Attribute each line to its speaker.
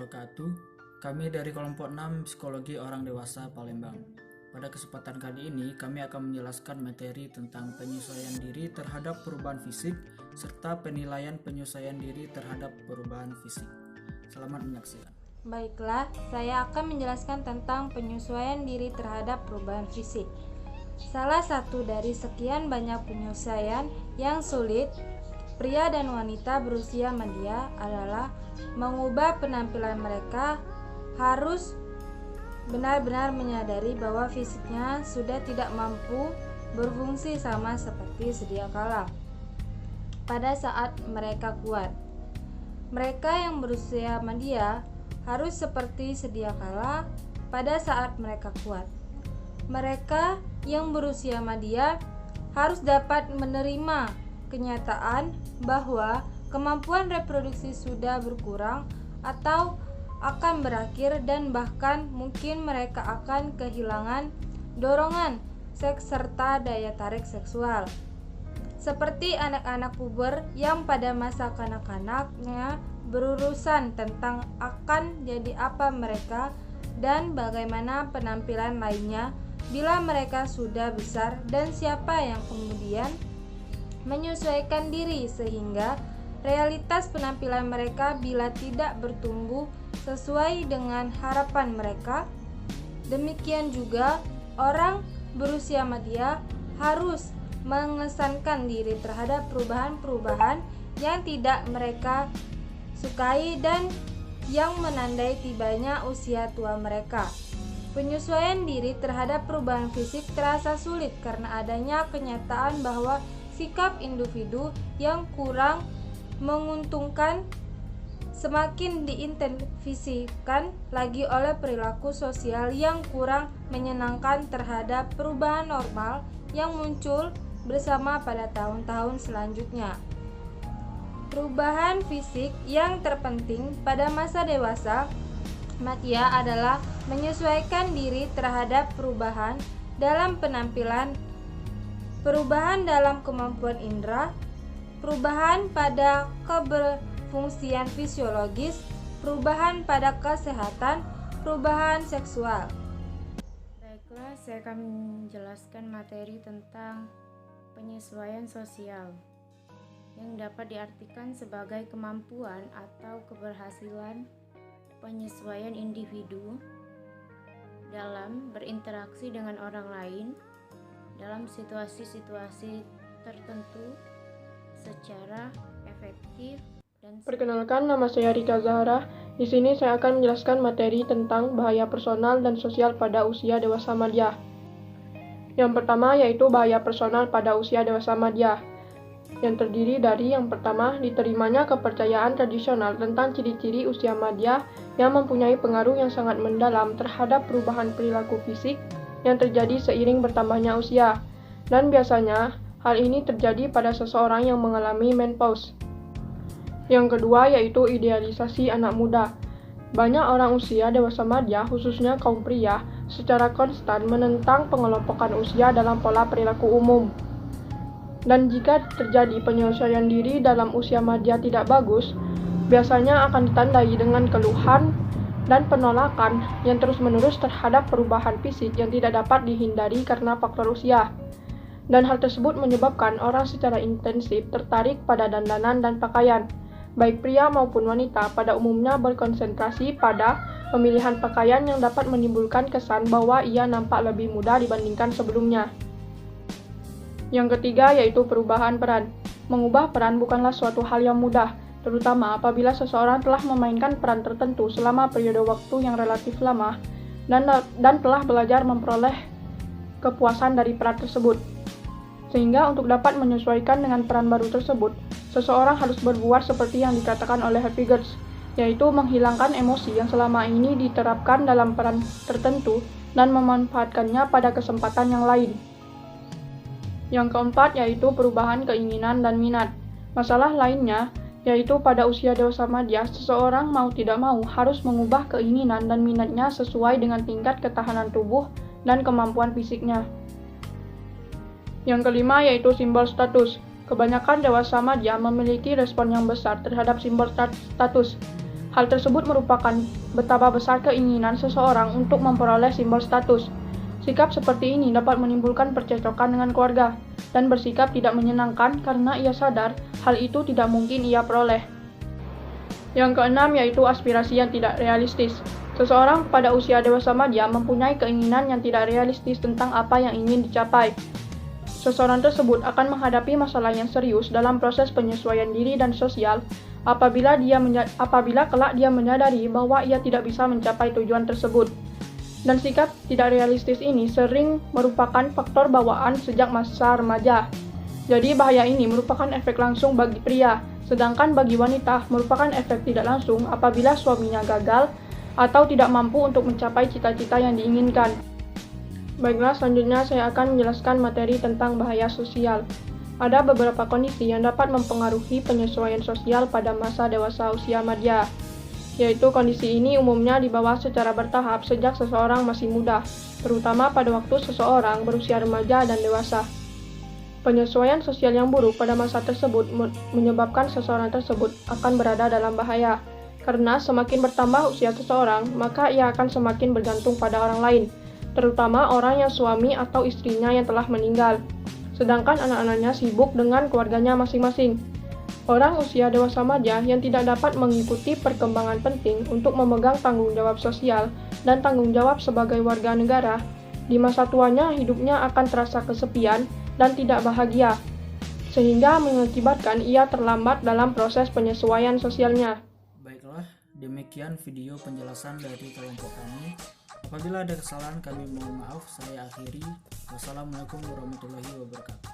Speaker 1: wabarakatuh. Kami dari kelompok 6 Psikologi Orang Dewasa Palembang. Pada kesempatan kali ini kami akan menjelaskan materi tentang penyesuaian diri terhadap perubahan fisik serta penilaian penyesuaian diri terhadap perubahan fisik. Selamat menyaksikan.
Speaker 2: Baiklah, saya akan menjelaskan tentang penyesuaian diri terhadap perubahan fisik. Salah satu dari sekian banyak penyesuaian yang sulit pria dan wanita berusia media adalah mengubah penampilan mereka. Harus benar-benar menyadari bahwa fisiknya sudah tidak mampu berfungsi sama seperti sedia kala pada saat mereka kuat. Mereka yang berusia media harus seperti sedia kala pada saat mereka kuat. Mereka yang berusia media harus dapat menerima kenyataan bahwa kemampuan reproduksi sudah berkurang atau akan berakhir, dan bahkan mungkin mereka akan kehilangan dorongan seks serta daya tarik seksual. Seperti anak-anak puber yang pada masa kanak-kanaknya berurusan tentang akan jadi apa mereka dan bagaimana penampilan lainnya bila mereka sudah besar, dan siapa yang kemudian menyesuaikan diri sehingga realitas penampilan mereka bila tidak bertumbuh sesuai dengan harapan mereka. Demikian juga orang berusia media harus mengesankan diri terhadap perubahan-perubahan yang tidak mereka sukai dan yang menandai tibanya usia tua mereka. Penyesuaian diri terhadap perubahan fisik terasa sulit karena adanya kenyataan bahwa sikap individu yang kurang menguntungkan semakin diintensifkan lagi oleh perilaku sosial yang kurang menyenangkan terhadap perubahan normal yang muncul bersama pada tahun-tahun selanjutnya. Perubahan fisik yang terpenting pada masa dewasa media adalah menyesuaikan diri terhadap perubahan dalam penampilan, perubahan dalam kemampuan indera, perubahan pada keberfungsian fisiologis, perubahan pada kesehatan, perubahan seksual.
Speaker 3: Baiklah, saya akan menjelaskan materi tentang penyesuaian sosial yang dapat diartikan sebagai kemampuan atau keberhasilan penyesuaian individu dalam berinteraksi dengan orang lain dalam situasi-situasi tertentu secara efektif dan
Speaker 4: Perkenalkan, nama saya Rika Zahra. Di sini saya akan menjelaskan materi tentang bahaya personal dan sosial pada usia dewasa media. Yang pertama yaitu bahaya personal pada usia dewasa media, yang terdiri dari yang pertama, diterimanya kepercayaan tradisional tentang ciri-ciri usia media yang mempunyai pengaruh yang sangat mendalam terhadap perubahan perilaku fisik yang terjadi seiring bertambahnya usia, dan biasanya hal ini terjadi pada seseorang yang mengalami menopause. Yang kedua yaitu idealisasi anak muda. Banyak orang usia dewasa media, khususnya kaum pria, secara konstan menentang pengelompokan usia dalam pola perilaku umum. Dan jika terjadi penyesuaian diri dalam usia media tidak bagus, biasanya akan ditandai dengan keluhan dan penolakan yang terus-menerus terhadap perubahan fisik yang tidak dapat dihindari karena faktor usia. Dan hal tersebut menyebabkan orang secara intensif tertarik pada dandanan dan pakaian. Baik pria maupun wanita pada umumnya berkonsentrasi pada pemilihan pakaian yang dapat menimbulkan kesan bahwa ia nampak lebih muda dibandingkan sebelumnya. Yang ketiga yaitu perubahan peran. Mengubah peran bukanlah suatu hal yang mudah, terutama apabila seseorang telah memainkan peran tertentu selama periode waktu yang relatif lama dan telah belajar memperoleh kepuasan dari peran tersebut. Sehingga untuk dapat menyesuaikan dengan peran baru tersebut, seseorang harus berbuat seperti yang dikatakan oleh Herpigers, yaitu menghilangkan emosi yang selama ini diterapkan dalam peran tertentu dan memanfaatkannya pada kesempatan yang lain. Yang keempat yaitu perubahan keinginan dan minat. Masalah lainnya yaitu pada usia dewasa media, seseorang mau tidak mau harus mengubah keinginan dan minatnya sesuai dengan tingkat ketahanan tubuh dan kemampuan fisiknya. Yang kelima yaitu simbol status. Kebanyakan dewasa media memiliki respon yang besar terhadap simbol status. Hal tersebut merupakan betapa besar keinginan seseorang untuk memperoleh simbol status. Sikap seperti ini dapat menimbulkan percecokan dengan keluarga dan bersikap tidak menyenangkan karena ia sadar hal itu tidak mungkin ia peroleh. Yang keenam yaitu aspirasi yang tidak realistis. Seseorang pada usia dewasa madya mempunyai keinginan yang tidak realistis tentang apa yang ingin dicapai. Seseorang tersebut akan menghadapi masalah yang serius dalam proses penyesuaian diri dan sosial apabila kelak dia menyadari bahwa ia tidak bisa mencapai tujuan tersebut. Dan sikap tidak realistis ini sering merupakan faktor bawaan sejak masa remaja. Jadi bahaya ini merupakan efek langsung bagi pria, sedangkan bagi wanita merupakan efek tidak langsung apabila suaminya gagal atau tidak mampu untuk mencapai cita-cita yang diinginkan. Baiklah, selanjutnya saya akan menjelaskan materi tentang bahaya sosial. Ada beberapa kondisi yang dapat mempengaruhi penyesuaian sosial pada masa dewasa usia madya, yaitu kondisi ini umumnya dibawa secara bertahap sejak seseorang masih muda, terutama pada waktu seseorang berusia remaja dan dewasa. Penyesuaian sosial yang buruk pada masa tersebut menyebabkan seseorang tersebut akan berada dalam bahaya, karena semakin bertambah usia seseorang, maka ia akan semakin bergantung pada orang lain, terutama orang yang suami atau istrinya yang telah meninggal, sedangkan anak-anaknya sibuk dengan keluarganya masing-masing. Orang usia dewasa madya yang tidak dapat mengikuti perkembangan penting untuk memegang tanggung jawab sosial dan tanggung jawab sebagai warga negara, di masa tuanya hidupnya akan terasa kesepian dan tidak bahagia, sehingga mengakibatkan ia terlambat dalam proses penyesuaian sosialnya.
Speaker 1: Baiklah, demikian video penjelasan dari kelompok kami. Apabila ada kesalahan kami mohon maaf, saya akhiri. Wassalamualaikum warahmatullahi wabarakatuh.